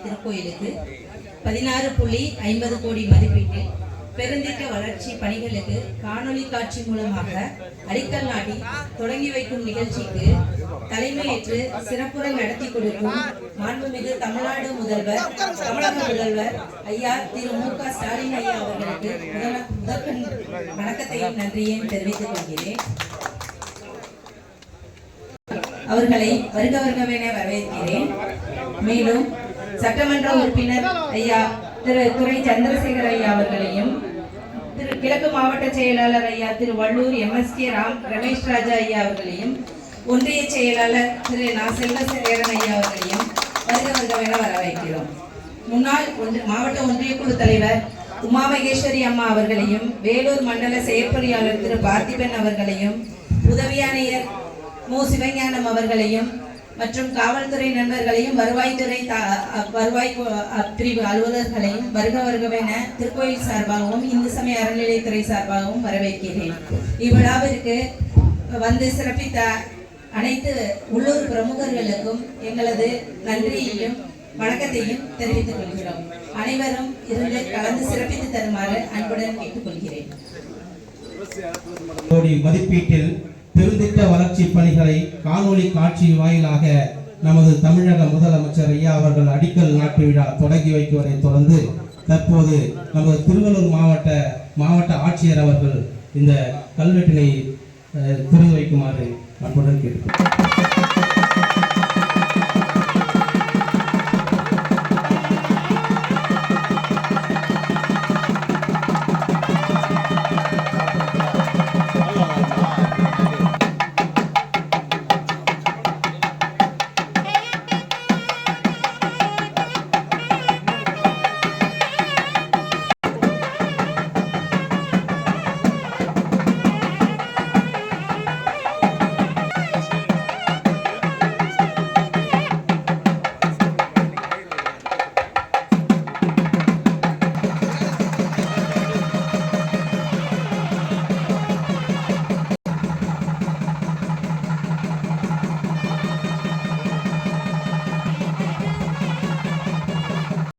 திருக்கோயிலுக்கு 16.50 கோடி மதிப்பீட்டில் பெருந்திட்ட வளர்ச்சி பணிகளுக்கு காணொலி காட்சி மூலமாக அடிக்கல் நாட்டி தொடங்கி வைக்கும் நிகழ்ச்சிக்கு தலைமையேற்று சிறப்புரை நடத்தி கொடுக்கும் மாண்புமிகு தமிழ்நாடு முதல்வர் தமிழக முதல்வர் ஐயா திரு மு.க. ஸ்டாலின் ஐயா அவர்களுக்கு முதற்கண் வணக்கத்தையும் நன்றியையும் தெரிவித்துக் கொள்கிறேன். அவர்களை வருக வருகவென வரவேற்கிறேன். மேலும் சட்டமன்ற உறுப்பினர் ஐயா திரு துரை சந்திரசேகர் ஐயா அவர்களையும், திரு கிழக்கு மாவட்ட செயலாளர் ஐயா திரு வள்ளூர் MSK ரமேஷ் ராஜா ஐயா அவர்களையும், ஒன்றிய செயலாளர் திரு செல்வசேகரன் ஐயா அவர்களையும் வருக வருகவென வரவேற்கிறோம். முன்னாள் மாவட்ட ஒன்றிய குழு தலைவர் உமா மகேஸ்வரி அம்மா அவர்களையும், வேலூர் மண்டல செயற்பொறியாளர் திரு பார்த்திபன் அவர்களையும், உதவி ஆணையர் மு. சிவஞானம் அவர்களையும் மற்றும் காவல்துறை நண்பர்களையும் வருவாய் பிரிவு அலுவலர்களையும் வருக வருகவென திருக்கோயில் சார்பாகவும் இந்து சமய அறநிலையத்துறை சார்பாகவும் வரவேற்கிறேன். இவ்விழாவிற்கு வந்து சிறப்பித்த அனைத்து உள்ளூர் பிரமுகர்களுக்கும் எங்களது நன்றியையும் வணக்கத்தையும் தெரிவித்துக் கொள்கிறோம். அனைவரும் இருந்து கலந்து சிறப்பித்து தருமாறு அன்புடன் கேட்டுக்கொள்கிறேன். மதிப்பீட்டில் பெருந்திட்ட வளர்ச்சி பணிகளை காணொலி காட்சி வாயிலாக நமது தமிழக முதலமைச்சர் ஐயா அவர்கள் அடிக்கல் நாட்டு விழா தொடங்கி வைக்குவதை தொடர்ந்து தற்போது நமது திருவள்ளூர் மாவட்ட ஆட்சியர் அவர்கள் இந்த கல்வெட்டினை திறந்து வைக்குமாறு அன்புடன் கேட்டுக்கொள்கிறேன்.